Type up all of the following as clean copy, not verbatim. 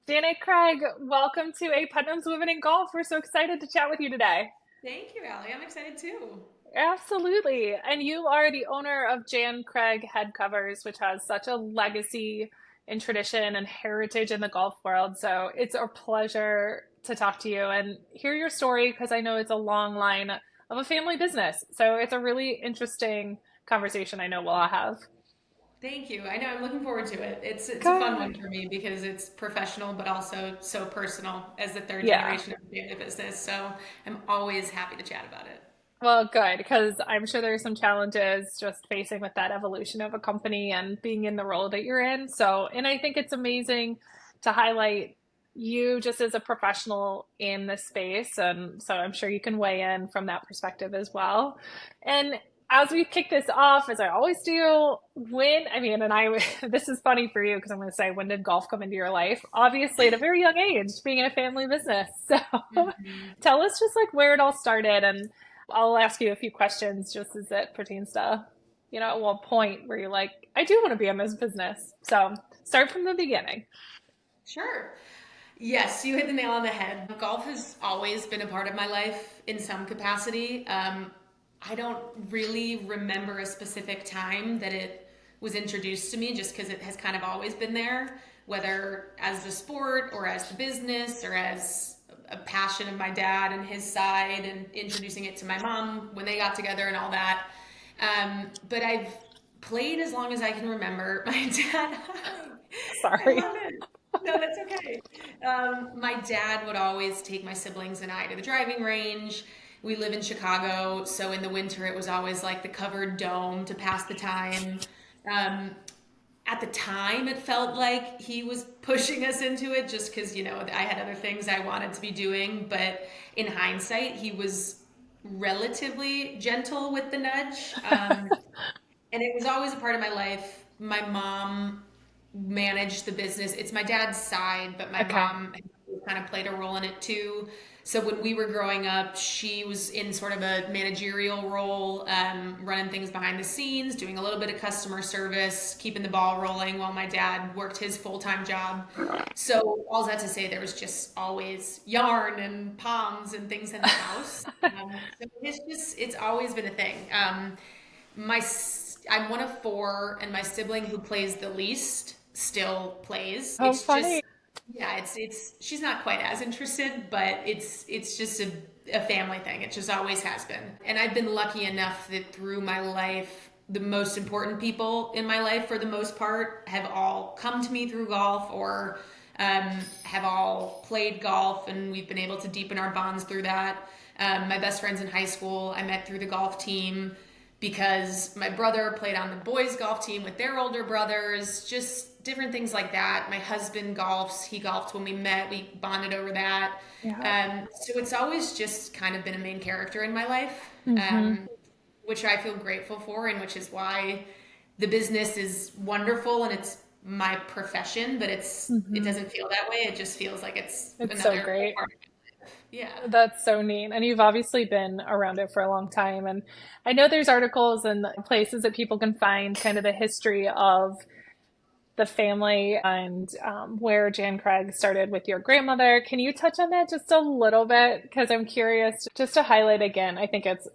Jan Craig, welcome to A.PUTNAM's Women in Golf. We're so excited to chat with you today. Thank you, Allie. I'm excited too. Absolutely. And you are the owner of Jan Craig Headcovers, which has such a legacy and tradition and heritage in the golf world. So it's a pleasure to talk to you and hear your story because I know it's a long line of a family business. So it's a really interesting conversation I know we'll all have. Thank you. I know I'm looking forward to it. It's a fun one Good. for me because it's professional but also so personal as the third Yeah. generation of the family business. So I'm always happy to chat about it. Well, good, because I'm sure there's some challenges just facing with that evolution of a company and being in the role that you're in. So, and I think it's amazing to highlight you just as a professional in this space. And so I'm sure you can weigh in from that perspective as well. And as we kick this off, as I always do, this is funny for you because I'm going to say, when did golf come into your life? Obviously, at a very young age, being in a family business. So Mhm. tell us just like where it all started, and I'll ask you a few questions just as it pertains to, a point where you're like, I do want to be in this business. So start from the beginning. Sure. Yes, you hit the nail on the head. Golf has always been a part of my life in some capacity. I don't really remember a specific time that it was introduced to me just because it has kind of always been there, whether as the sport or as the business or as a passion of my dad and his side and introducing it to my mom when they got together and all that. But I've played as long as I can remember. My dad, hi, I Sorry. love it. No, that's okay. My dad would always take my siblings and I to the driving range. We live in Chicago, so in the winter it was always like the covered dome to pass the time. Um, at the time, it felt like he was pushing us into it just because, I had other things I wanted to be doing. But in hindsight, he was relatively gentle with the nudge. And it was always a part of my life. My mom managed the business. It's my dad's side, but my Okay. mom kind of played a role in it too. So when we were growing up, she was in sort of a managerial role, running things behind the scenes, doing a little bit of customer service, keeping the ball rolling while my dad worked his full-time job. So all that to say, there was just always yarn and palms and things in the house. So it's always been a thing. My I'm one of four, and my sibling who plays the least still plays. Oh, It's funny. just yeah, it's she's not quite as interested, but it's just a family thing. It just always has been. And I've been lucky enough that through my life, the most important people in my life, for the most part, have all come to me through golf or have all played golf, and we've been able to deepen our bonds through that. My best friends in high school, I met through the golf team because my brother played on the boys' golf team with their older brothers, just different things like that. My husband golfs. He golfed when we met. We bonded over that. Yeah. So it's always just kind of been a main character in my life, Hmm. um, which I feel grateful for, and which is why the business is wonderful and it's my profession, but it Hmm. doesn't feel that way. It just feels like it's It's so another great. part of my life. Yeah. That's so neat. And you've obviously been around it for a long time. And I know there's articles and places that people can find kind of the history of the family and where Jan Craig started with your grandmother. Can you touch on that just a little bit? Because I'm curious, just to highlight again, I think it's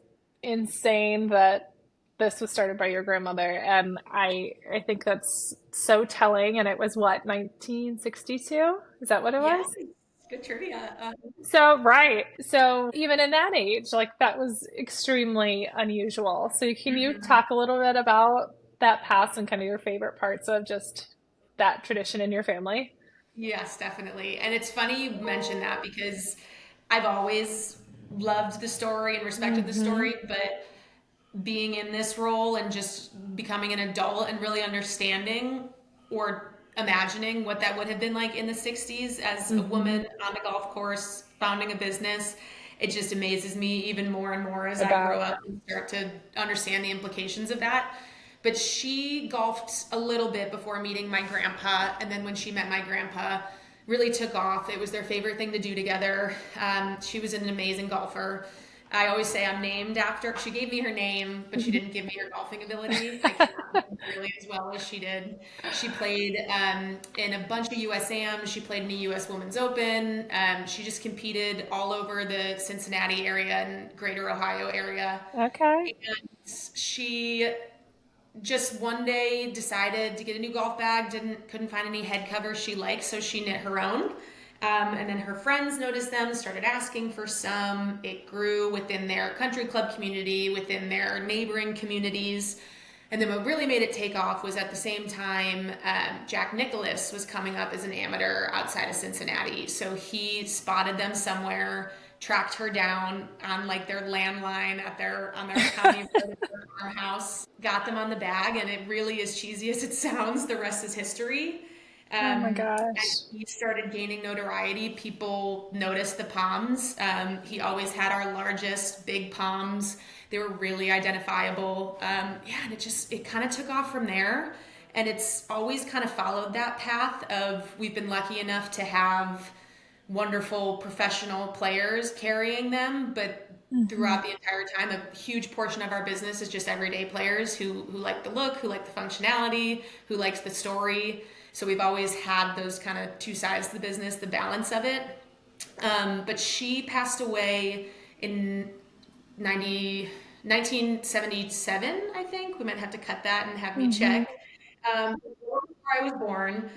insane that this was started by your grandmother, and I think that's so telling. And it was what, 1962? Is that what it Yeah. was? Good trivia. So, right. So, even in that age, like that was extremely unusual. So, can you Mhm. talk a little bit about that past and kind of your favorite parts of just that tradition in your family? Yes, definitely. And it's funny you mentioned that because I've always loved the story and respected the Hmm. story, but being in this role and just becoming an adult and really understanding or imagining what that would have been like in the 60s as a Hmm. woman on the golf course founding a business, it just amazes me even more and more as I I grow bet. up and start to understand the implications of that. But she golfed a little bit before meeting my grandpa, and then when she met my grandpa, really took off. It was their favorite thing to do together. She was an amazing golfer. I always say I'm named after. She gave me her name, but she didn't give me her golfing ability. I cannot golf nearly as well as she did. She played in a bunch of USAMs. She played in the US Women's Open. She just competed all over the Cincinnati area and Greater Ohio area. Okay. And she just one day decided to get a new golf bag. Couldn't find any head covers she liked, so she knit her own. And then her friends noticed them, started asking for some. It grew within their country club community, within their neighboring communities. And then what really made it take off was at the same time, Jack Nicklaus was coming up as an amateur outside of Cincinnati. So he spotted them somewhere, tracked her down on like their landline at on their county road at their farmhouse, got them on the bag, and it really, as cheesy as it sounds, the rest is history. Oh my And gosh. he started gaining notoriety. People noticed the palms. He always had our largest big palms. They were really identifiable. Yeah, and it kind of took off from there. And it's always kind of followed that path of we've been lucky enough to have wonderful professional players carrying them, but Hmm. throughout the entire time, a huge portion of our business is just everyday players who like the look, who like the functionality, who likes the story. So we've always had those kind of two sides of the business, the balance of it. But she passed away in 1977, I think. We might have to cut that and have me Hmm. check. Before I was born,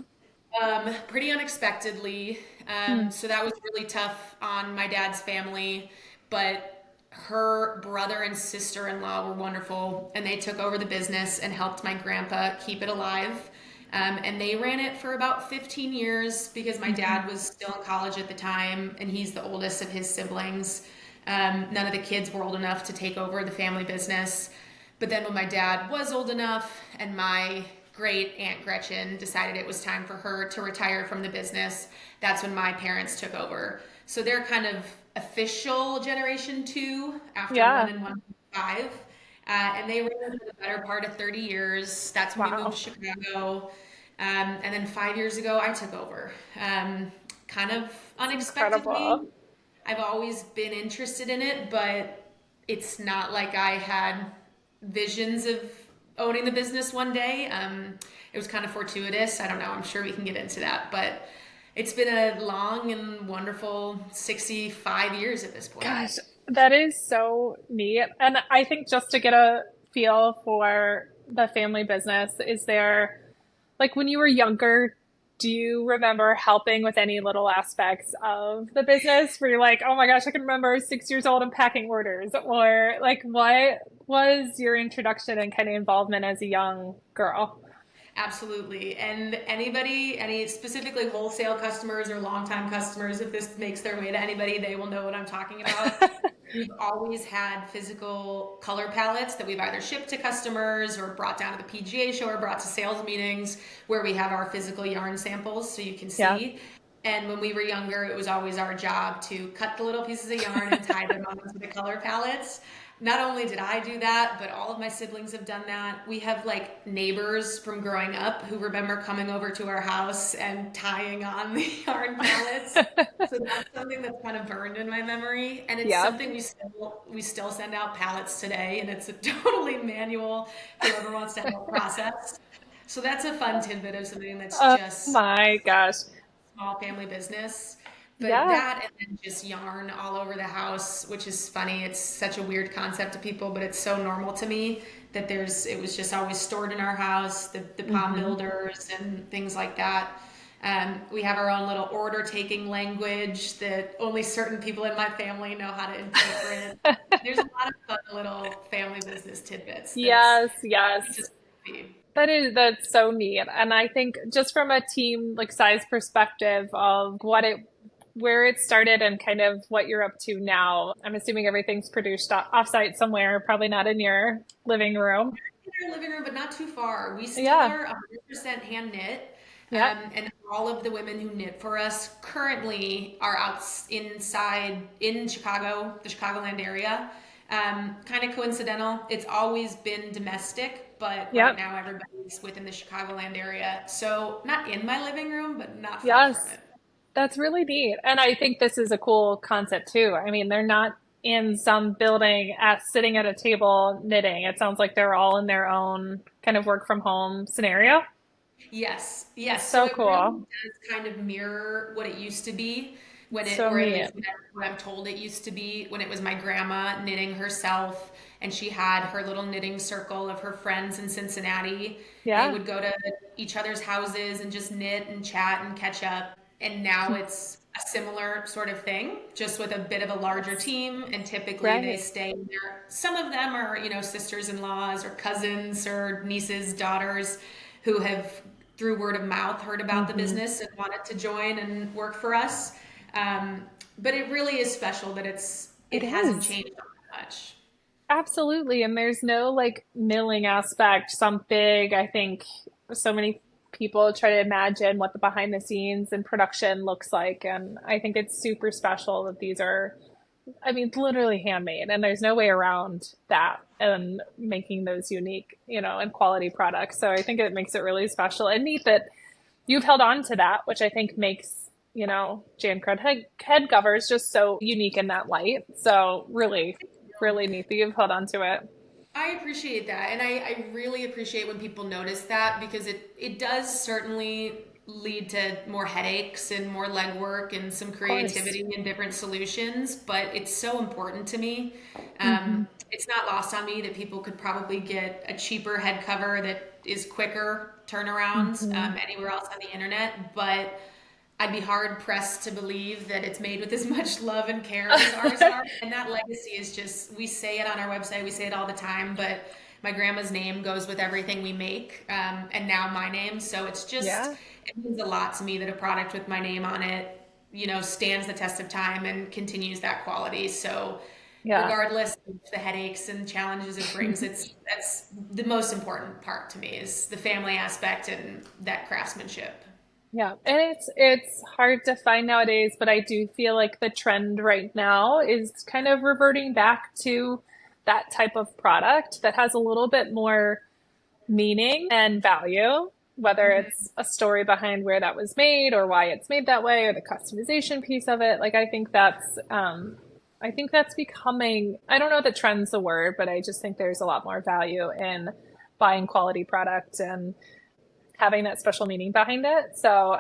pretty unexpectedly. Hmm. So that was really tough on my dad's family, but her brother and sister-in-law were wonderful, and they took over the business and helped my grandpa keep it alive. And they ran it for about 15 years because my Hmm. dad was still in college at the time, and he's the oldest of his siblings. None of the kids were old enough to take over the family business. But then when my dad was old enough and my great Aunt Gretchen decided it was time for her to retire from the business, that's when my parents took over. So they're kind of official generation two after one Yeah. and one five. And they ran it for the better part of 30 years. That's when we moved to Wow. Chicago. And then 5 years ago, I took over. Kind of It's unexpectedly. incredible. I've always been interested in it, but it's not like I had visions of owning the business one day. It was kind of fortuitous. I don't know. I'm sure we can get into that, but it's been a long and wonderful 65 years at this point. Gosh, that is so neat. And I think just to get a feel for the family business, is there, like when you were younger, do you remember helping with any little aspects of the business where you're like, oh my gosh, I can remember I was 6 years old and packing orders? Or like, what was your introduction and kind of involvement as a young girl? Absolutely. And any specifically wholesale customers or longtime customers, if this makes their way to anybody, they will know what I'm talking about. We've always had physical color palettes that we've either shipped to customers or brought down to the PGA show or brought to sales meetings where we have our physical yarn samples so you can Yeah. see. And when we were younger, it was always our job to cut the little pieces of yarn and tie them onto the color palettes. Not only did I do that, but all of my siblings have done that. We have like neighbors from growing up who remember coming over to our house and tying on the yarn palettes. So that's something that's kind of burned in my memory, and it's Yeah. something we still send out pallets today, and it's a totally manual. Whoever wants to help process. So that's a fun tidbit of something that's Oh just my gosh. small family business. But Yeah. that and then just yarn all over the house, which is funny. It's such a weird concept to people, but it's so normal to me that it was just always stored in our house, the palm Hmm. builders and things like that. We have our own little order taking language that only certain people in my family know how to interpret. There's a lot of fun little family business tidbits Yes, it's yes. just crazy. That's so neat. And I think just from a team like size perspective of where it started and kind of what you're up to now, I'm assuming everything's produced offsite somewhere, probably not in your living room. In our living room, but not too far. We still Yeah. are 100% hand knit. Yeah. And all of the women who knit for us currently are inside in Chicago, the Chicagoland area. Kind of coincidental. It's always been domestic, but right Yep. now everybody's within the Chicagoland area. So not in my living room, but not far from Yes. it. That's really neat. And I think this is a cool concept too. I mean, they're not in some building at sitting at a table knitting. It sounds like they're all in their own kind of work from home scenario. Yes, yes. So So it really cool. does kind of mirror what it used to be when it, So or at neat. least what I'm told it used to be when it was my grandma knitting herself, and she had her little knitting circle of her friends in Cincinnati. They Yeah. would go to each other's houses and just knit and chat and catch up. And now it's a similar sort of thing, just with a bit of a larger Yes. team. And typically they Right. stay there. Some of them are, sisters-in-laws or cousins or nieces, daughters who have, through word of mouth, heard about the Hmm. business and wanted to join and work for us. But it really is special that it It hasn't is. changed much. Absolutely. And there's no like milling aspect, some big, I think so many people try to imagine what the behind the scenes and production looks like. And I think it's super special that these are, I mean, literally handmade, and there's no way around that and making those unique, and quality products. So I think it makes it really special and neat that you've held on to that, which I think makes, Jan Craig Headcovers just so unique in that light. So really, really neat that you've held on to it. I appreciate that. And I really appreciate when people notice that because it does certainly lead to more headaches and more legwork and some Of course. creativity and different solutions. But it's so important to me. Hmm. It's not lost on me that people could probably get a cheaper head cover that is quicker turnaround Hmm. anywhere else on the internet. But I'd be hard pressed to believe that it's made with as much love and care as ours are. And that legacy is just, we say it on our website, we say it all the time, but my grandma's name goes with everything we make, and now my name. So it's just, Yeah. it means a lot to me that a product with my name on it, stands the test of time and continues that quality. So Yeah. regardless of the headaches and challenges it brings, that's the most important part to me is the family aspect and that craftsmanship. Yeah, and it's hard to find nowadays, but I do feel like the trend right now is kind of reverting back to that type of product that has a little bit more meaning and value, whether it's a story behind where that was made or why it's made that way or the customization piece of it. Like I think that's becoming, I don't know that trend's the word, but I just think there's a lot more value in buying quality product and having that special meaning behind it. So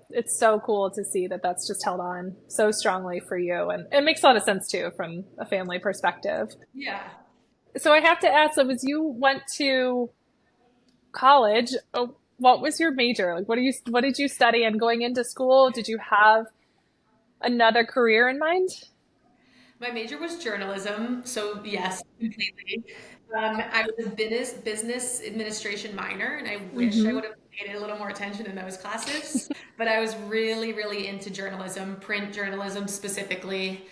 it's so cool to see that that's just held on so strongly for you, and it makes a lot of sense too from a family perspective. Yeah. So I have to ask, so as you went to college, what was your major? Like, what did you study? And going into school, did you have another career in mind? My major was journalism, so yes, completely. I was a business administration minor, and I wish I Hmm. would have paid a little more attention in those classes. But I was really, really into journalism, print journalism specifically.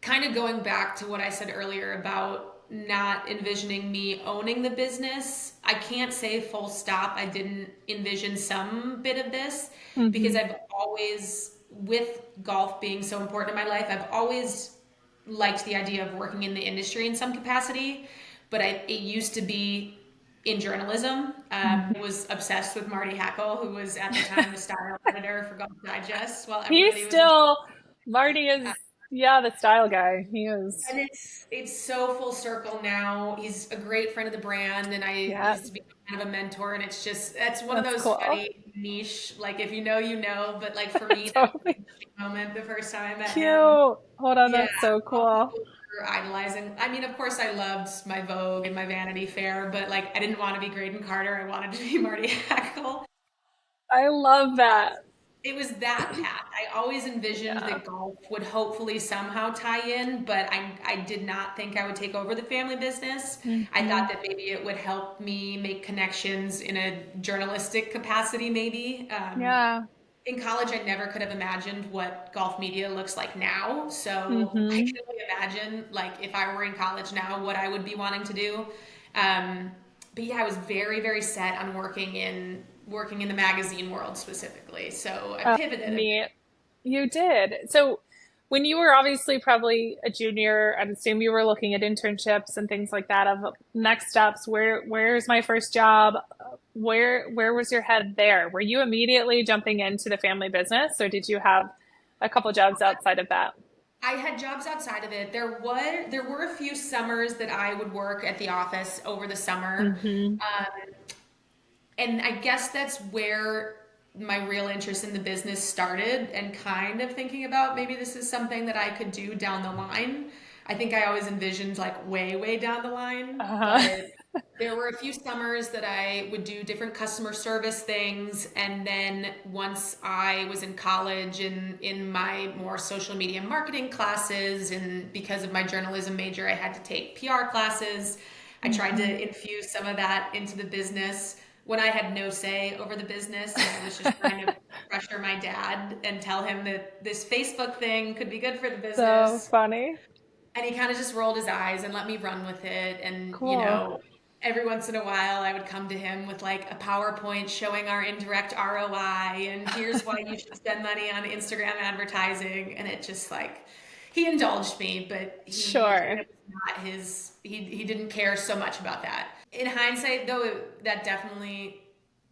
Kind of going back to what I said earlier about not envisioning me owning the business, I can't say full stop. I didn't envision some bit of this because Hmm. I've always, with golf being so important in my life, I've always liked the idea of working in the industry in some capacity, but it used to be in journalism. I was obsessed with Marty Hackle, who was at the time the style editor for Golf Digest, while He's everybody was in. still, Marty is, yeah, the style guy. He is, And it's so full circle now. He's a great friend of the brand, and yeah, he's become kind of a mentor. And it's just that's one of that's those cool. funny niche, like if you know, you know. But like for me, that was Totally a big moment the first time I met cute. him. Hold on, Yeah, that's so all cool. people were idolizing. I mean, of course, I loved my Vogue and my Vanity Fair, but like I didn't want to be Graydon Carter. I wanted to be Marty Hackle. I love that. It was that path. I always envisioned Yeah. that golf would hopefully somehow tie in, but I did not think I would take over the family business. I Hmm. thought that maybe it would help me make connections in a journalistic capacity, maybe. Yeah. In college, I never could have imagined what golf media looks like now. So I Hmm. can only imagine, like, if I were in college now, what I would be wanting to do. Um, but yeah, I was very, very set on working in the magazine world specifically. So I pivoted a Neat. bit. You did. So when you were obviously probably a junior, I'd assume you were looking at internships and things like that of next steps. Where's my first job? Where was your head there? Were you immediately jumping into the family business, or did you have a couple jobs outside of that? I had jobs outside of it. There were a few summers that I would work at the office over the summer. Hmm. And I guess that's where my real interest in the business started, and kind of thinking about maybe this is something that I could do down the line. I think I always envisioned like way, way down the line, Uh-huh. but there were a few summers that I would do different customer service things. And then once I was in college and in my more social media marketing classes, and because of my journalism major, I had to take PR classes. I tried Hmm. to infuse some of that into the business when I had no say over the business, and I was just trying to pressure my dad and tell him that this Facebook thing could be good for the So business. funny. And he kind of just rolled his eyes and let me run with it. And, Cool. every once in a while I would come to him with like a PowerPoint showing our indirect ROI and here's why you should spend money on Instagram advertising. And it just like, he indulged me, but Sure. it was not he didn't care so much about that. In hindsight, though, that definitely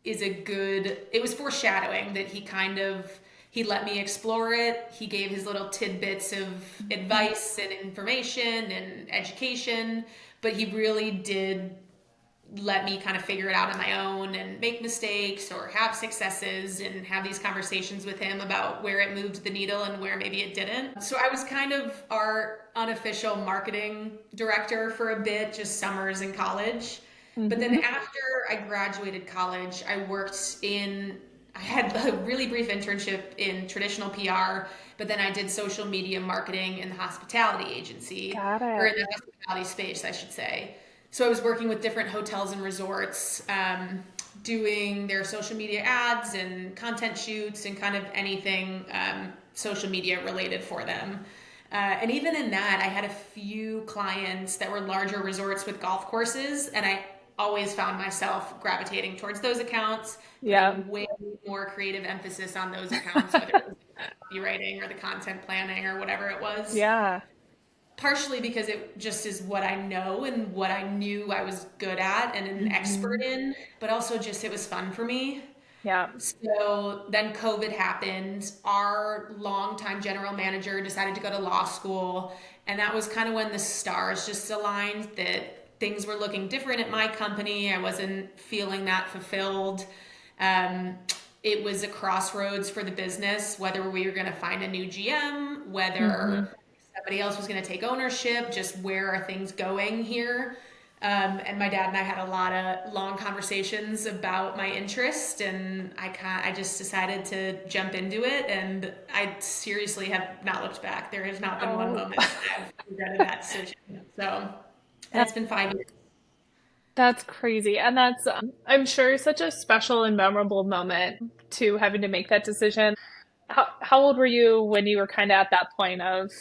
is it was foreshadowing that he let me explore it. He gave his little tidbits of advice and information and education, but he really did let me kind of figure it out on my own and make mistakes or have successes and have these conversations with him about where it moved the needle and where maybe it didn't. So I was kind of our unofficial marketing director for a bit, just summers in college. But then Hmm. after I graduated college, I had a really brief internship in traditional PR, but then I did social media marketing in the hospitality agency, Got or it. in the hospitality space, I should say. So I was working with different hotels and resorts, doing their social media ads and content shoots and kind of anything social media related for them. And even in that, I had a few clients that were larger resorts with golf courses, and I always found myself gravitating towards those accounts, Yeah. putting way more creative emphasis on those accounts, whether it was copywriting or the content planning or whatever it was. Yeah. Partially because it just is what I know and what I knew I was good at and an Hmm. expert in, but also just it was fun for me. Yeah. So then COVID happened. Our longtime general manager decided to go to law school. And that was kind of when the stars just aligned that things were looking different at my company. I wasn't feeling that fulfilled. Um, it was a crossroads for the business, whether we were going to find a new GM, Hmm. whether somebody else was going to take ownership, just where are things going here. And my dad and I had a lot of long conversations about my interest, and I just decided to jump into it, and I seriously have not looked back. There has not been one Oh, moment I've regretted that decision. So, and that, it's been 5 years. that's crazy. And that's, I'm sure, such a special and memorable moment to having to make that decision. How old were you when you were kind of at that point of,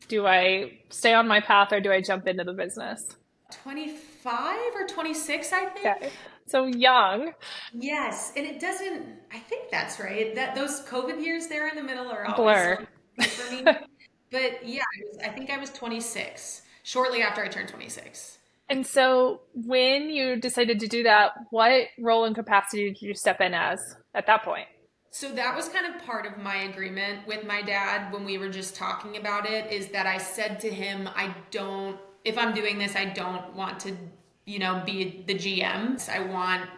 do I stay on my path or do I jump into the business? 25 or 26, I think. Okay. So young, Yes, and it doesn't. I think that's right. That those COVID years there in the middle are always a blur. little tricky for me. But yeah, I think I was 26 shortly after I turned 26. And so when you decided to do that, what role and capacity did you step in as at that point? So that was kind of part of my agreement with my dad when we were just talking about it, is that I said to him, if I'm doing this, I don't want to, be the GM. I want,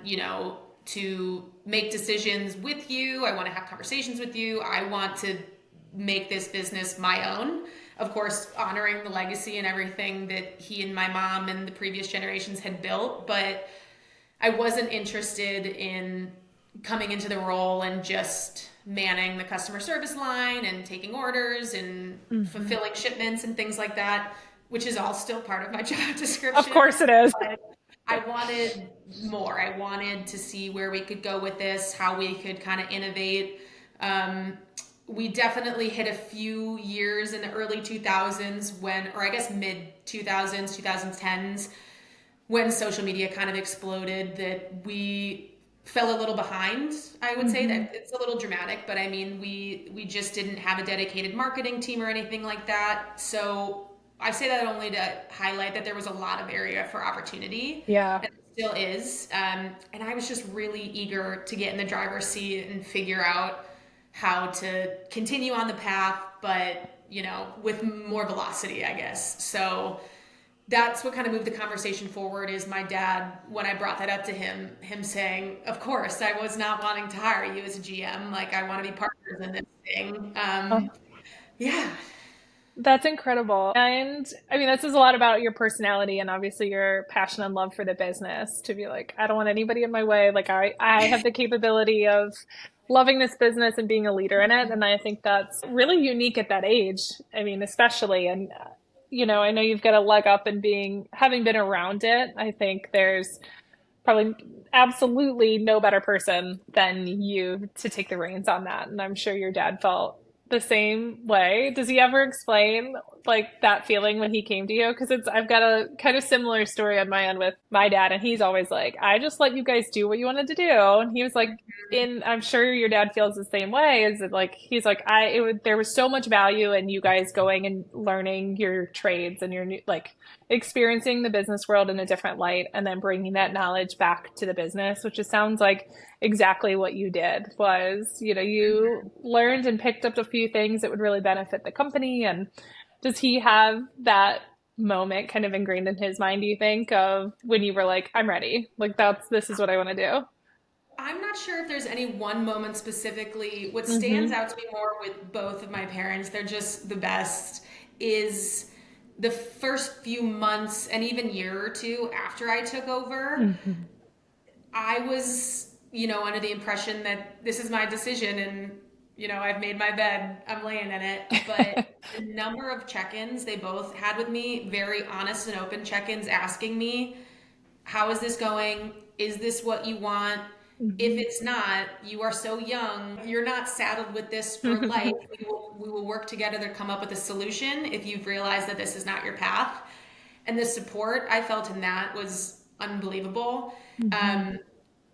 to make decisions with you. I want to have conversations with you. I want to make this business my own. Of course, honoring the legacy and everything that he and my mom and the previous generations had built, but I wasn't interested in coming into the role and just manning the customer service line and taking orders and Hmm. fulfilling shipments and things like that, which is all still part of my job Of description. course it is. But I wanted more. I wanted to see where we could go with this, how we could kind of innovate. Um, we definitely hit a few years in the early 2000s or I guess mid 2000s, 2010s, when social media kind of exploded, that we fell a little behind. I would say Hmm. that it's a little dramatic, but I mean, we just didn't have a dedicated marketing team or anything like that. So I say that only to highlight that there was a lot of area for opportunity, Yeah. and it still is. And I was just really eager to get in the driver's seat and figure out how to continue on the path, but with more velocity, I guess. So that's what kind of moved the conversation forward is my dad, when I brought that up to him saying, of course, I was not wanting to hire you as a GM. Like, I want to be partners in this thing. Yeah. That's incredible. And I mean, this is a lot about your personality and obviously your passion and love for the business to be like, I don't want anybody in my way. Like I have the capability of loving this business and being a leader in it. And I think that's really unique at that age. I mean, especially, and I know you've got a leg up in having been around it. I think there's probably absolutely no better person than you to take the reins on that. And I'm sure your dad felt the same way. Does he ever explain like that feeling when he came to you? Because I've got a kind of similar story on my end with my dad, and he's always like, I just let you guys do what you wanted to do. And he was like, I'm sure your dad feels the same way. Is it like he's like there was so much value in you guys going and learning your trades and your new like experiencing the business world in a different light and then bringing that knowledge back to the business, which just sounds like exactly what you did was, you learned and picked up a few things that would really benefit the company. And does he have that moment kind of ingrained in his mind, do you think, of when you were like, I'm ready, like this is what I want to do? I'm not sure if there's any one moment specifically. What stands Mm-hmm. out to me more with both of my parents, they're just the best, is the first few months and even year or two after I took over. Mm-hmm. I was, under the impression that this is my decision and, I've made my bed, I'm laying in it. But the number of check ins they both had with me, very honest and open check ins, asking me, how is this going? Is this what you want? If it's not, you are so young, you're not saddled with this for life. We will work together to come up with a solution if you've realized that this is not your path. And the support I felt in that was unbelievable. Mm-hmm. Um,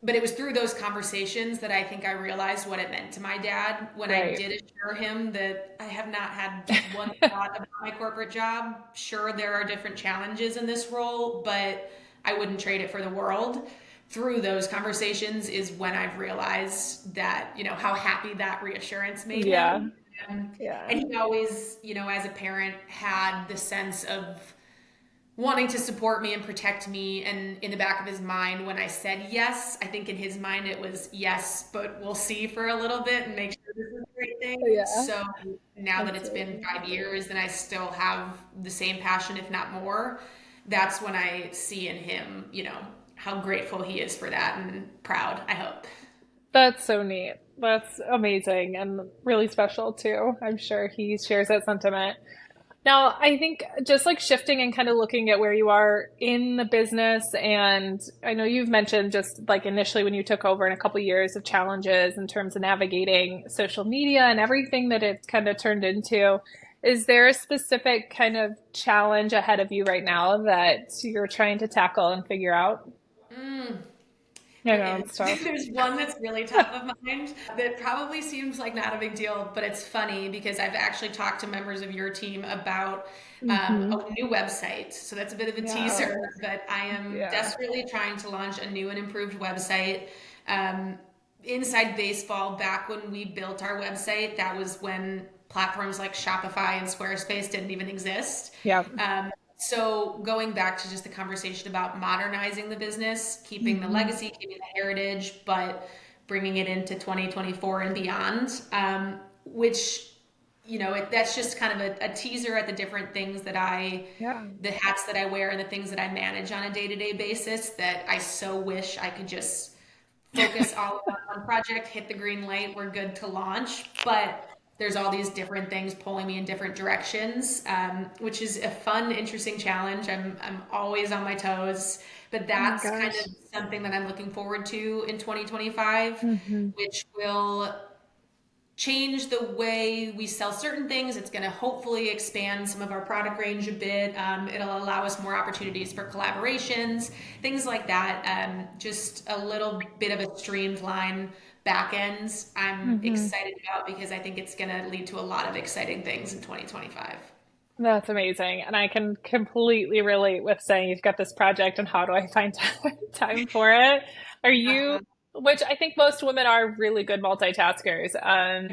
but it was through those conversations that I think I realized what it meant to my dad when I Right. did assure him that I have not had one thought about my corporate job. Sure, there are different challenges in this role, but I wouldn't trade it for the world. Through those conversations is when I've realized that, how happy that reassurance made Yeah. him. Um, Yeah. and he always, as a parent, had the sense of wanting to support me and protect me. And in the back of his mind, when I said yes, I think in his mind it was yes, but we'll see for a little bit and make sure this is the right thing. Yeah. So now that it's been Absolutely. 5 years and I still have the same passion, if not more, that's when I see in him, how grateful he is for that and proud, I hope. That's so neat. That's amazing and really special too. I'm sure he shares that sentiment. Now, I think just like shifting and kind of looking at where you are in the business, and I know you've mentioned just like initially when you took over in a couple of years of challenges in terms of navigating social media and everything that it's kind of turned into. Is there a specific kind of challenge ahead of you right now that you're trying to tackle and figure out? Mm. I There know is. it's tough. There's one that's really top of mind that probably seems like not a big deal, but it's funny because I've actually talked to members of your team about Hmm. a new website. So that's a bit of a Yeah. teaser, but I am Yeah. desperately trying to launch a new and improved website. Um, Inside baseball, back when we built our website, that was when platforms like Shopify and Squarespace didn't even exist. Yeah. So going back to just the conversation about modernizing the business, keeping the Hmm. legacy, keeping the heritage, but bringing it into 2024 and beyond, which that's just kind of a teaser at the different things Yeah. the hats that I wear and the things that I manage on a day-to-day basis that I so wish I could just focus all on one project, hit the green light, we're good to launch. But there's all these different things pulling me in different directions, which is a fun, interesting challenge. I'm always on my toes, but Oh my that's kind gosh. of something that I'm looking forward to in 2025, Hmm. which will change the way we sell certain things. It's going to hopefully expand some of our product range a bit. It'll allow us more opportunities for collaborations, things like that. Just a little bit of a streamline back ends. I'm Hmm. excited about because I think it's going to lead to a lot of exciting things in 2025. That's amazing. And I can completely relate with saying you've got this project and how do I find time for it? Are you Uh-huh. which I think most women are really good multitaskers.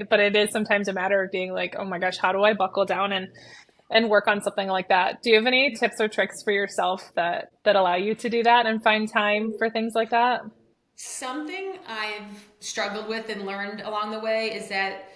But it is sometimes a matter of being like, oh my gosh, how do I buckle down and work on something like that? Do you have any tips or tricks for yourself that allow you to do that and find time for things like that? Something I've struggled with and learned along the way is that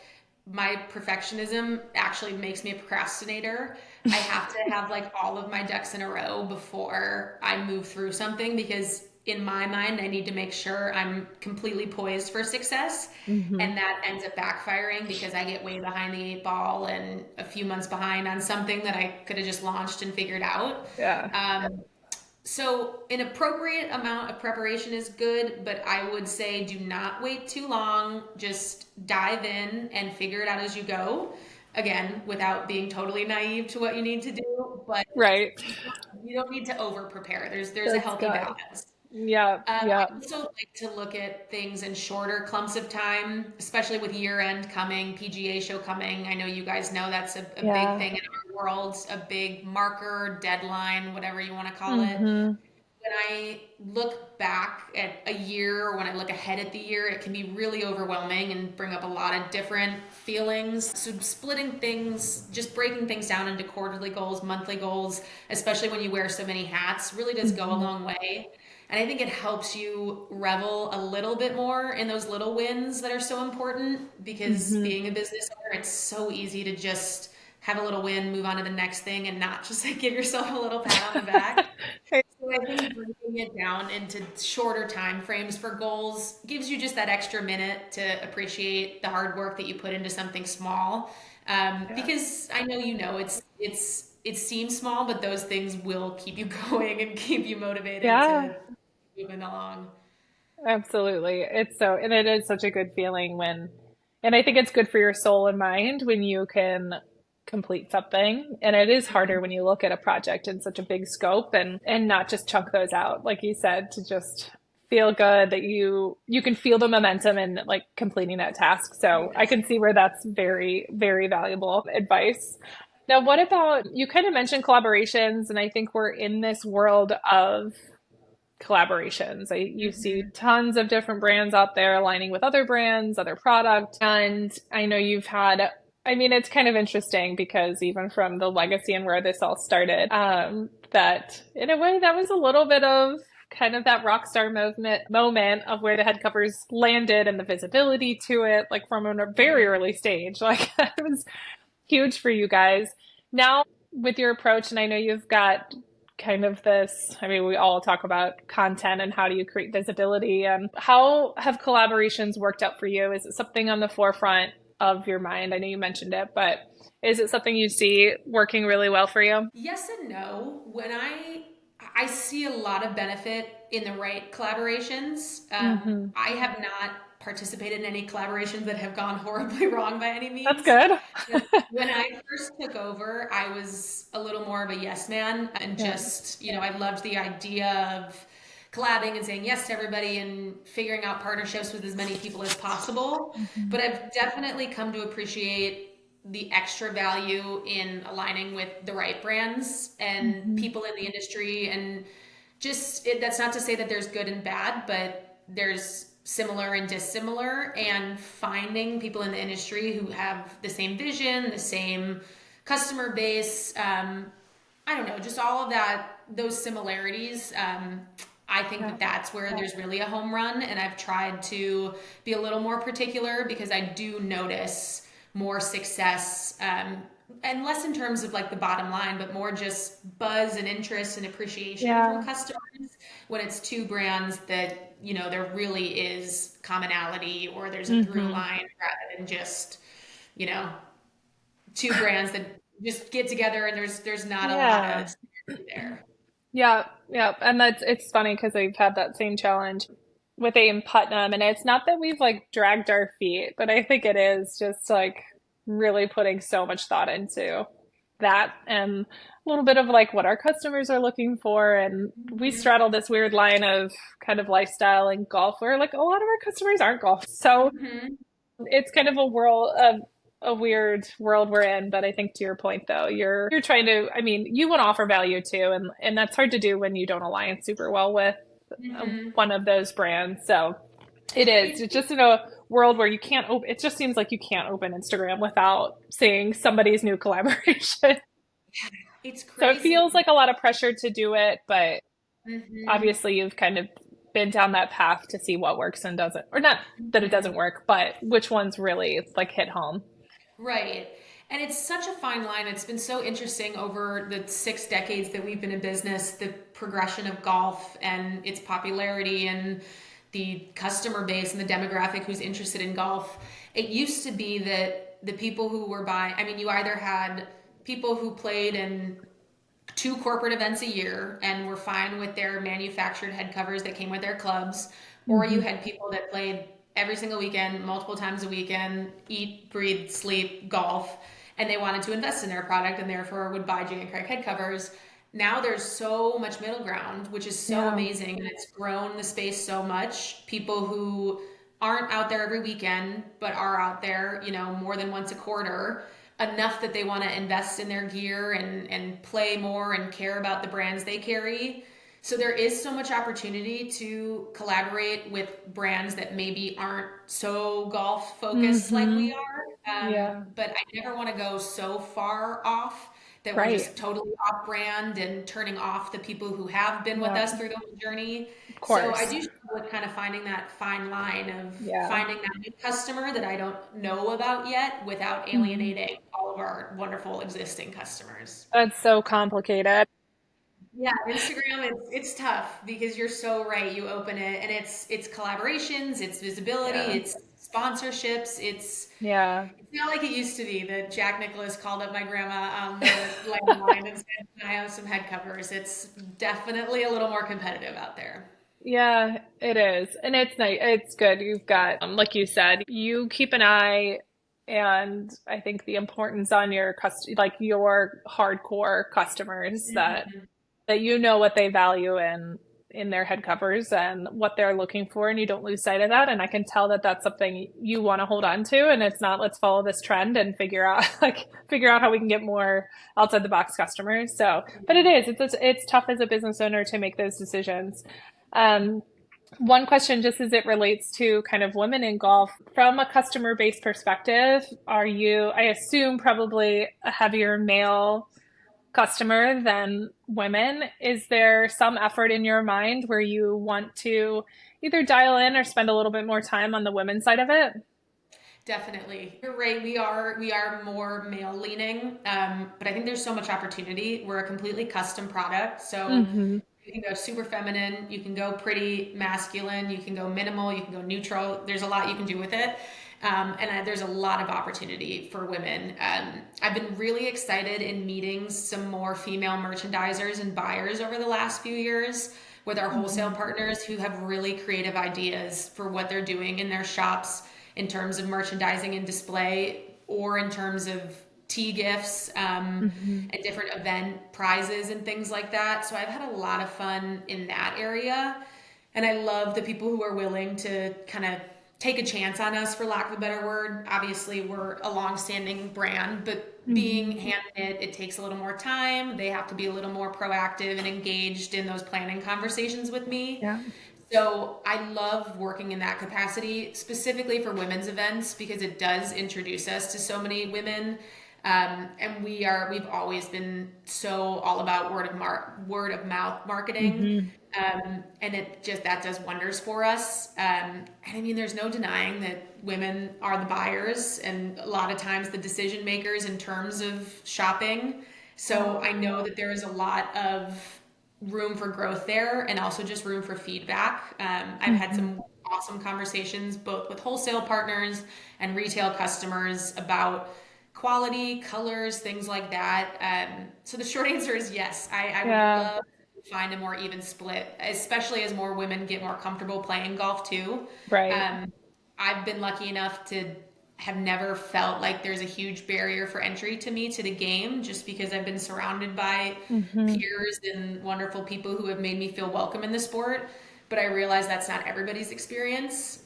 my perfectionism actually makes me a procrastinator. I have to have like all of my ducks in a row before I move through something because in my mind I need to make sure I'm completely poised for success. Hmm. And that ends up backfiring because I get way behind the eight ball and a few months behind on something that I could have just launched and figured out. Yeah. So, an appropriate amount of preparation is good, but I would say do not wait too long. Just dive in and figure it out as you go. Again, without being totally naive to what you need to do, but Right. you don't need to over prepare. There's a That's healthy good. balance. Yeah. I Yeah. also like to look at things in shorter clumps of time, especially with year end coming, PGA show coming. I know you guys know that's a big Yeah. thing in our world, a big marker, deadline, whatever you want to call it. Hmm. When I look back at a year or when I look ahead at the year, it can be really overwhelming and bring up a lot of different feelings. So, splitting things, just breaking things down into quarterly goals, monthly goals, especially when you wear so many hats, really does go a Hmm. long way. And I think it helps you revel a little bit more in those little wins that are so important because Hmm. being a business owner, it's so easy to just have a little win, move on to the next thing, and not just like give yourself a little pat on the back. So I think breaking it down into shorter time frames for goals gives you just that extra minute to appreciate the hard work that you put into something small. Yeah. Because I know you know it seems small, but those things will keep you going and keep you motivated Yeah. to moving along. Absolutely. And it is such a good feeling and I think it's good for your soul and mind when you can complete something. And it is harder when you look at a project in such a big scope and not just chunk those out, like you said, to just feel good that you can feel the momentum in like completing that task. So I Yes. can see where that's very, very valuable advice. Now, what about you kind of mentioned collaborations, and I think we're in this world of collaborations. You see Mhm. tons of different brands out there aligning with other brands, other products. And I know you've had, I mean, it's kind of interesting because even from the legacy and where this all started, that in a way that was a little bit of kind of that rock star moment of where the head covers landed and the visibility to it, like from a very early stage. Like it was huge for you guys. Now, with your approach, and I know you've got kind of this, I mean, we all talk about content and how do you create visibility and how have collaborations worked out for you? Is it something on the forefront of your mind? I know you mentioned it, but is it something you see working really well for you? Yes and no. When I see a lot of benefit in the right collaborations. Hmm. I have not participated in any collaborations that have gone horribly wrong by any That's means. good. But when I first took over, I was a little more of a yes man and Yeah. just, I loved the idea of collabing and saying yes to everybody and figuring out partnerships with as many people as possible. Hmm. But I've definitely come to appreciate the extra value in aligning with the right brands and Hmm. people in the industry and that's not to say that there's good and bad, but there's similar and dissimilar, and finding people in the industry who have the same vision, the same customer base, I don't know, just all of that, those similarities. I think Yeah. that that's where there's really a home run, and I've tried to be a little more particular because I do notice more success, and less in terms of like the bottom line, but more just buzz and interest and appreciation from Yeah. customers when it's two brands that there really is commonality or there's a through Hmm. line rather than just you know two brands that just get together and there's not a lot of Yeah. synergy there. Yeah, yeah, and that's it's funny because I've had that same challenge with A.PUTNAM, and it's not that we've like dragged our feet, but I think it is just like really putting so much thought into that and a little bit of like what our customers are looking for, and we Mhm. straddle this weird line of kind of lifestyle and golf where like a lot of our customers aren't golf, so Mhm. it's kind of a weird world we're in. But I think to your point though, you're trying to, I mean, you want to offer value too, and that's hard to do when you don't align super well with Mhm. one of those brands. So It is. It's just in a world where you can't open, it just seems like you can't open Instagram without seeing somebody's new collaboration. It's So it feels crazy. like a lot of pressure to do it, but Hmm. obviously you've kind of been down that path to see what works and doesn't, or not that it doesn't work, but which ones really like hit home. Right. And it's such a fine line. It's been so interesting over the 6 decades that we've been in business, the progression of golf and its popularity and the customer base and the demographic who's interested in golf. It used to be that the people who were buying, I mean, you either had people who played in two corporate events a year and were fine with their manufactured head covers that came with their clubs, or you Hmm. had people that played every single weekend, multiple times a weekend, eat, breathe, sleep, golf, and they wanted to invest in their product and therefore would buy Jan Craig head covers. Now there's so much middle ground, which is so Yeah. amazing, and it's grown the space so much. People who aren't out there every weekend, but are out there, more than once a quarter, enough that they want to invest in their gear and play more and care about the brands they carry. So there is so much opportunity to collaborate with brands that maybe aren't so golf focused like Hmm. we are. Yeah. But I never want to go so far off that we're Right. just totally off brand and turning off the people who have been with Yeah. us through the whole journey. Of So I course. do struggle with kind of finding that fine line of Yeah. finding that new customer that I don't know about yet without Mhm. alienating all of our wonderful existing customers. That's so complicated. Yeah, Instagram, it's tough because you're so right. You open it and it's collaborations, it's visibility, Yeah. it's sponsorships, Yeah. it's not like it used to be that Jack Nicholas called up my grandma on the landline and said, "Can I have some head covers?" It's definitely a little more competitive out there. Yeah, it is. And it's nice. It's good. You've got, like you said, you keep an eye and I think the importance on your like your hardcore customers Mhm. that you know what they value in their head covers and what they're looking for and you don't lose sight of that and I can tell that that's something you want to hold on to and it's not let's follow this trend and figure out figure out how we can get more outside the box customers. So but it's tough as a business owner to make those decisions. um, One question, just as it relates to kind of women in golf, from a customer base perspective, are you, I assume, probably a heavier male customer than women? Is there some effort in your mind where you want to either dial in or spend a little bit more time on the women's side of it? Definitely. You're right. We are more male leaning, but I think there's so much opportunity. We're a completely custom product, so Hmm. you can go super feminine, you can go pretty masculine, you can go minimal, you can go neutral. There's a lot you can do with it. There's a lot of opportunity for women. I've been really excited in meeting some more female merchandisers and buyers over the last few years with our wholesale Hmm. partners who have really creative ideas for what they're doing in their shops in terms of merchandising and display or in terms of tea gifts Hmm. and different event prizes and things like that. So I've had a lot of fun in that area. And I love the people who are willing to kind of take a chance on us, for lack of a better word. Obviously, we're a long-standing brand, but being Hmm. hand knit, it takes a little more time. They have to be a little more proactive and engaged in those planning conversations with me. Yeah. So I love working in that capacity, specifically for women's events, because it does introduce us to so many women. And we've always been so all about word of mouth marketing. Hmm. And that does wonders for us. And I mean, there's no denying that women are the buyers and a lot of times the decision makers in terms of shopping. Yeah. So I know that there is a lot of room for growth there and also just room for feedback. I've had Hmm. some awesome conversations both with wholesale partners and retail customers about quality, colors, things like that. So the short answer is yes. I would Yeah. love to find a more even split, especially as more women get more comfortable playing golf too. Right. Um, I've been lucky enough to have never felt like there's a huge barrier for entry to me to the game just because I've been surrounded by Hmm. peers and wonderful people who have made me feel welcome in the sport. But I realize that's not everybody's experience.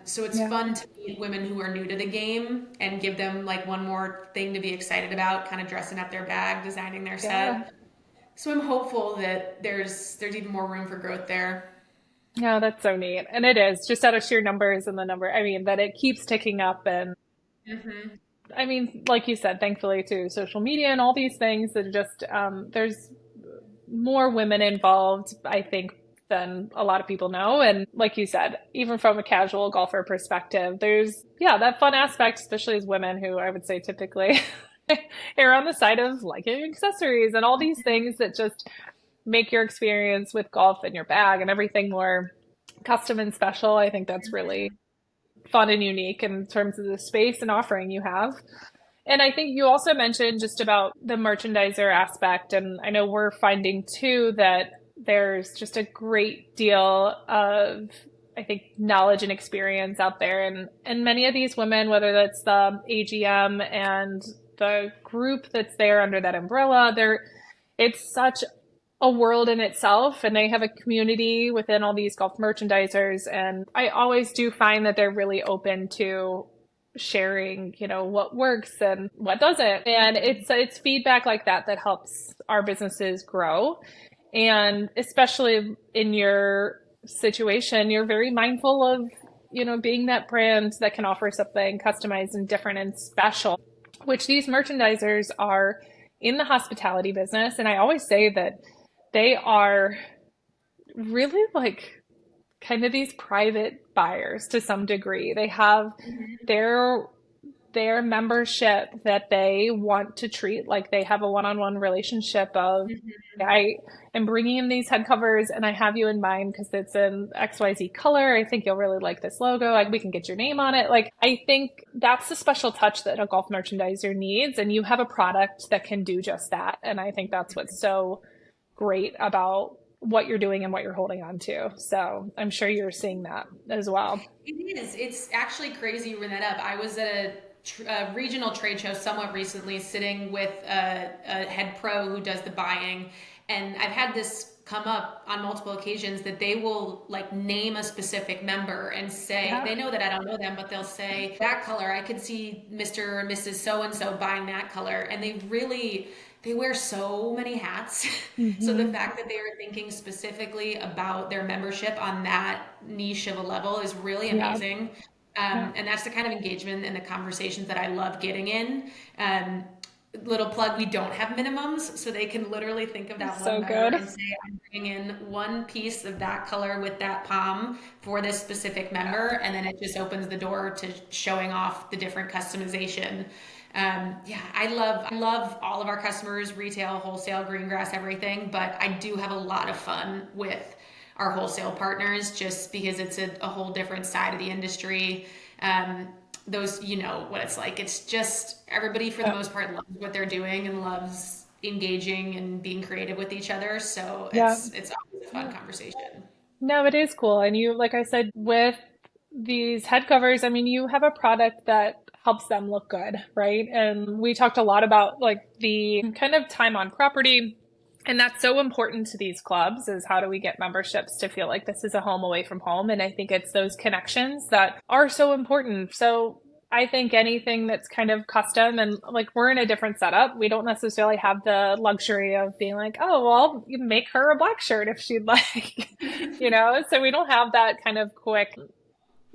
So it's Yeah. fun to meet women who are new to the game and give them like one more thing to be excited about, kind of dressing up their bag, designing their Yeah. set. So I'm hopeful that there's even more room for growth there. Yeah, that's so neat. And it is just out of sheer numbers and the number, I mean, that it keeps ticking up. And Hmm. I mean, like you said, thankfully to social media and all these things that are just, there's more women involved, I think, than a lot of people know. And like you said, even from a casual golfer perspective, there's, yeah, that fun aspect, especially as women who I would say typically err on the side of liking accessories and all these things that just make your experience with golf and your bag and everything more custom and special. I think that's really fun and unique in terms of the space and offering you have. And I think you also mentioned just about the merchandiser aspect. And I know we're finding too that there's just a great deal of, I think, knowledge and experience out there. And many of these women, whether that's the AGM and the group that's there under that umbrella, it's such a world in itself, and they have a community within all these golf merchandisers. And I always do find that they're really open to sharing, what works and what doesn't. And it's feedback like that that helps our businesses grow. And especially in your situation, you're very mindful of, being that brand that can offer something customized and different and special, which these merchandisers are in the hospitality business. And I always say that they are really like kind of these private buyers to some degree. They have their their membership that they want to treat like they have a one-on-one relationship of, I am bringing in these head covers and I have you in mind because it's in XYZ color. I think you'll really like this logo. Like we can get your name on it. Like I think that's the special touch that a golf merchandiser needs. And you have a product that can do just that. And I think that's what's so great about what you're doing and what you're holding on to. So I'm sure you're seeing that as well. It is. It's actually crazy you bring that up. I was at a regional trade show somewhat recently, sitting with a head pro who does the buying, and I've had this come up on multiple occasions that they will like name a specific member and say Yeah. they know that I don't know them, but they'll say that color. I could see Mr. or Mrs. So and so buying that color, and they wear so many hats. So the Mm-hmm. fact that they are thinking specifically about their membership on that niche of a level is really Yeah. amazing. Yeah. And that's the kind of engagement and the conversations that I love getting in. Um, Little plug, we don't have minimums, so they can literally think of that one So member good. and say, I'm bringing in one piece of that color with that palm for this specific member, and then it just opens the door to showing off the different customization. Yeah, I love all of our customers, retail, wholesale, green grass, everything, but I do have a lot of fun with our wholesale partners just because it's a whole different side of the industry. Those, you know what it's like. It's just everybody for the Yeah. most part loves what they're doing and loves engaging and being creative with each other. So Yeah. it's always a fun conversation. No, it is cool. And you, like I said, with these head covers, I mean, you have a product that helps them look good, right? And we talked a lot about like the kind of time on property. And that's so important to these clubs is how do we get memberships to feel like this is a home away from home? And I think it's those connections that are so important. So I think anything that's kind of custom and like we're in a different setup. We don't necessarily have the luxury of being like, oh, well, you make her a black shirt if she'd like, so we don't have that kind of quick,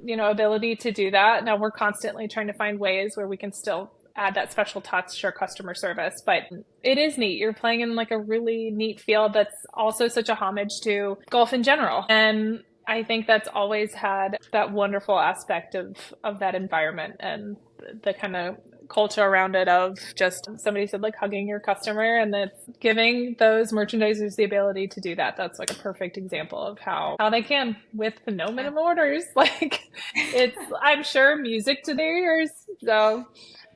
ability to do that. Now we're constantly trying to find ways where we can still add that special touch or customer service, but it is neat. You're playing in like a really neat field that's also such a homage to golf in general. And I think that's always had that wonderful aspect of that environment and the kind of culture around it of just somebody said like hugging your customer and that's giving those merchandisers the ability to do that. That's like a perfect example of how they can with no Yeah. minimum orders. Like it's I'm sure music to their ears. So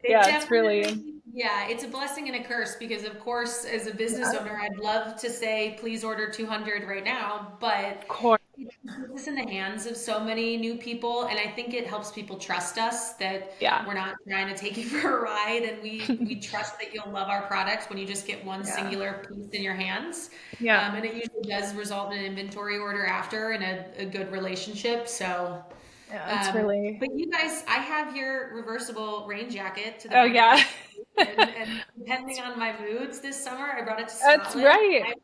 It yeah, it's really definitely, yeah, it's a blessing and a curse because, of course, as a business yeah, owner, I'd love to say, please order 200 right now, but of course. it puts us in the hands of so many new people. And I think it helps people trust us that Yeah. we're not trying to take you for a ride. And we trust that you'll love our products when you just get one Yeah. singular piece in your hands. Yeah. And it usually does result in an inventory order after and a good relationship. So. Yeah. It's really But you guys, I have your reversible rain jacket to the oh point of yeah. conversation, and depending on my moods this summer, I brought it to That's Scotland. right.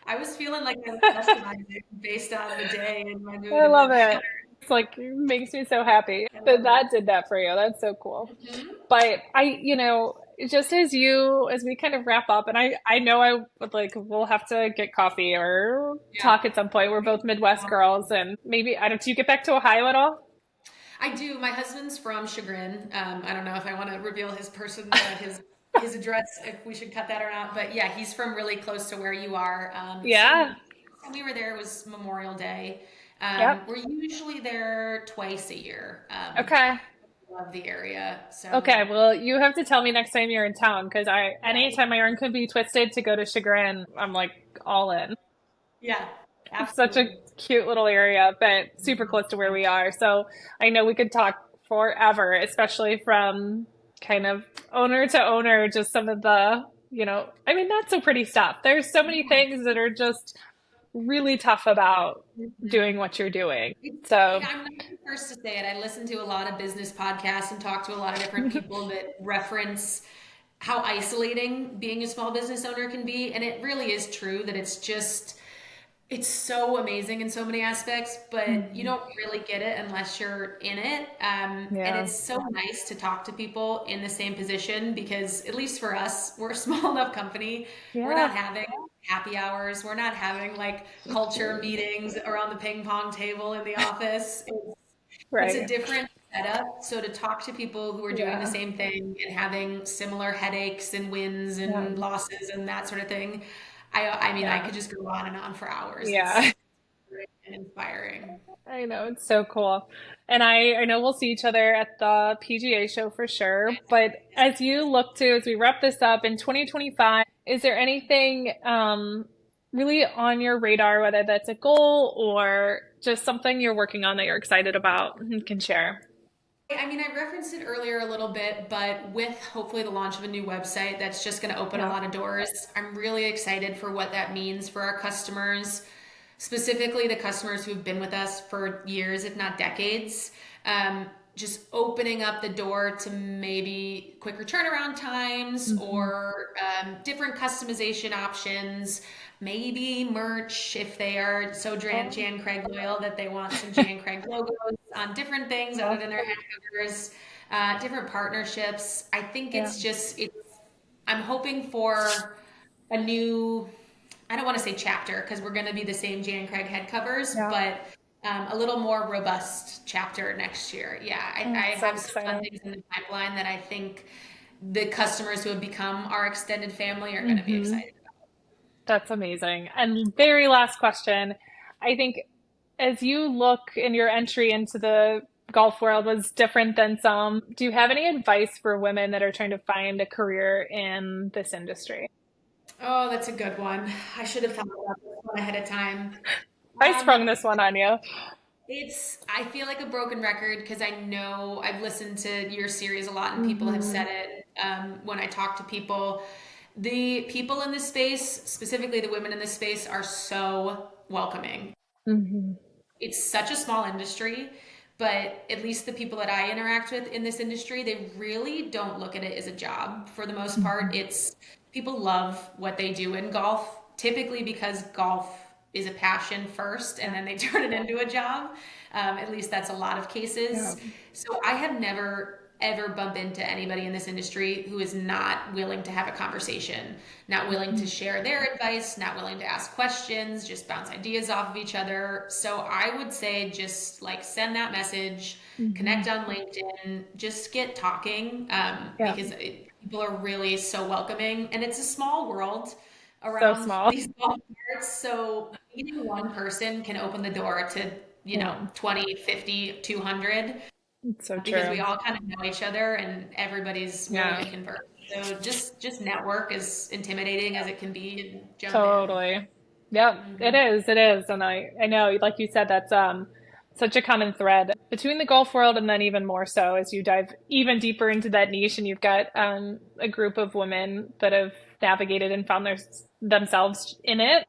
I was feeling like I was customizing based on the day and my mood I and love the it. It's like makes me so happy I that love it. that did that for you. That's so cool. Hmm. But just as we kind of wrap up, and I know I would like, we'll have to get coffee or Yeah. talk at some point. We're both Midwest girls, and maybe, I don't, do you get back to Ohio at all? I do. My husband's from Chagrin. I don't know if I want to reveal his address, if we should cut that or not. But yeah, he's from really close to where you are. Yeah. Last time we were there was Memorial Day. Yep. We're usually there twice a year. Okay. Love the area. So Okay. Well, you have to tell me next time you're in town because yeah, anytime my arm could be twisted to go to Chagrin, I'm like all in. yeah, It's such a absolutely. cute little area, but super close to where we are. So I know we could talk forever, especially from kind of owner to owner, just some of the, I mean, not so pretty stuff. There's so many things that are just really tough about doing Mhm. what you're doing. And So, I'm not the first to say it. I listen to a lot of business podcasts and talk to a lot of different people that reference how isolating being a small business owner can be. And it really is true that it's so amazing in so many aspects, but you mhm. don't really get it unless you're in it. And Yeah, it's so nice to talk to people in the same position because, at least for us, we're a small enough company. We're yeah, not having happy hours. We're not having like culture meetings around the ping pong table in the office. It's a right. different setup. So to talk to people who are doing the Yeah, same thing and having similar headaches and wins yeah, and losses and that sort of thing, I mean, I yeah, could just go on and on for hours. yeah. It's great and inspiring. I know, it's so cool. And I know we'll see each other at the PGA show for sure. But as we wrap this up in 2025, is there anything really on your radar, whether that's a goal or just something you're working on that you're excited about and can share? I mean, I referenced it earlier a little bit, but with hopefully the launch of a new website, that's just going to open a Yeah. lot of doors. I'm really excited for what that means for our customers, specifically the customers who've been with us for years, if not decades. Um, just opening up the door to maybe quicker turnaround times Hmm. or different customization options, maybe merch if they are so Oh, Jan Craig loyal that they want some Jan Craig logos on different things other well, than their head covers, different partnerships. I think yeah, I'm hoping for a new, I don't want to say chapter because we're going to be the same Jan Craig head covers, yeah. but a little more robust chapter next year. Yeah, Oh, I it's so have some fun exciting. things in the pipeline that I think the customers who have become our extended family are going to be Hmm. excited about. That's amazing. And very last question. I think as you look in your entry into the golf world was different than some. Do you have any advice for women that are trying to find a career in this industry? Oh, that's a good one. I should have thought about this one ahead of time. I Um, sprung this one on you. I feel like a broken record because I know I've listened to your series a lot and people have Hmm. said it when I talk to people. The people in this space, specifically the women in this space, are so welcoming. Hmm. It's such a small industry, but at least the people that I interact with in this industry, they really don't look at it as a job for the most part. Hmm. It's people love what they do in golf, typically because golf is a passion first and Yeah. then they turn it into a job. At least that's a lot of Yeah. cases. So I have never ever bump into anybody in this industry who is not willing to have a conversation, not willing to Mhm. share their advice, not willing to ask questions, just bounce ideas off of each other. So I would say just like send that message, connect Mhm. on LinkedIn, just get talking Yeah. people are really so welcoming. And it's a small world So around small. these golf carts. So meeting one person can open the door to, Yeah. 20, 50, 200 It's so because we true. all kind of know each other and everybody's willing Yeah. to converse. So just network, as intimidating as it can be, and jump in. Totally. Yep, it Hmm. is. It is. And I know, like you said, that's such a common thread between the golf world and then even more so as you dive even deeper into that niche and you've got a group of women that have navigated and found themselves in it.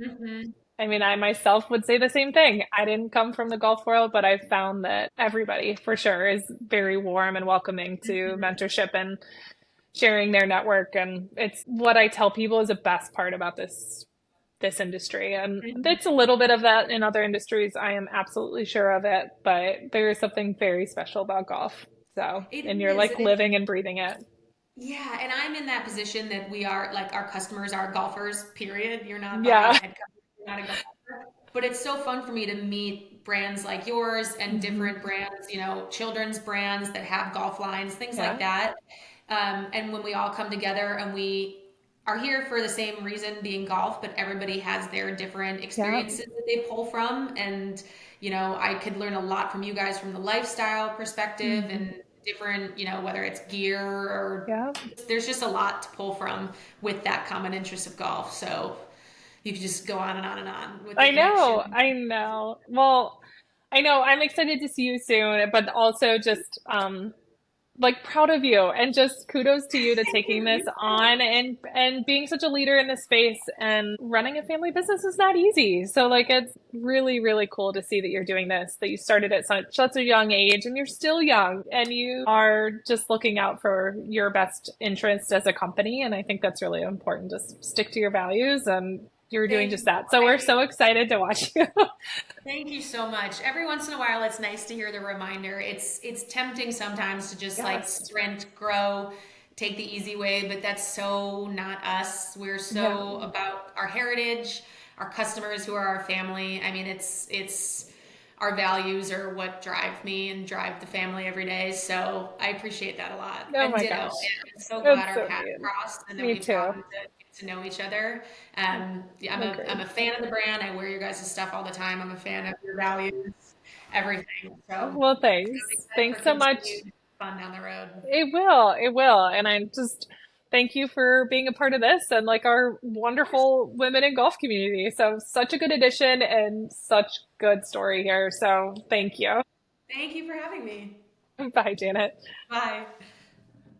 Hmm. I mean, I myself would say the same thing. I didn't come from the golf world, but I've found that everybody for sure is very warm and welcoming to Hmm. mentorship and sharing their network. And it's what I tell people is the best part about this this industry. And Mhm. it's a little bit of that in other industries. I am absolutely sure of it, but there is something very special about golf. So, It and you're is, like and it's living and breathing it. yeah, and I'm in that position that we are like our customers are golfers, period. You're not buying a Yeah. head cover, you're not a golfer. But it's so fun for me to meet brands like yours and Hmm. different brands, children's brands that have golf lines, things like Yeah. that. And when we all come together and we are here for the same reason, being golf, but everybody has their different Yeah. experiences that they pull from. And, I could learn a lot from you guys from the lifestyle perspective Hmm. and different, whether it's gear or Yeah. there's just a lot to pull from with that common interest of golf. So you could just go on and on and on with the I know. connection. I know. Well, I know. I'm excited to see you soon, but also just like proud of you and just kudos to you to taking this You too. on and being such a leader in this space, and running a family business is not easy. So like it's really really cool to see that you're doing this, that you started at such a young age and you're still young and you are just looking out for your best interest as a company, and I think that's really important. Just stick to your values, and you're doing Thank just you. that. So we're so excited to watch you. Thank you so much. Every once in a while, it's nice to hear the reminder. It's tempting sometimes to just like Yes. sprint, grow, take the easy way, but that's so not us. We're Yeah. so about our heritage, our customers who are our family. I mean, it's our values are what drive me and drive the family every day. So I appreciate that a lot. Oh And my ditto. gosh. And I'm so glad That's our so paths neat. crossed and that Me we've too. gotten to get to know each other. Yeah, I'm Agreed. a fan of the brand. I wear your guys' stuff all the time. I'm a fan of your values, everything. So Well, I'm thanks. excited for Thanks so much. continued fun down the road. It will. It will. And I just thank you for being a part of this and like our Of course. wonderful women in golf community. So, such a good addition and such good story here. So, thank you. Thank you for having me. Bye, Janet. Bye.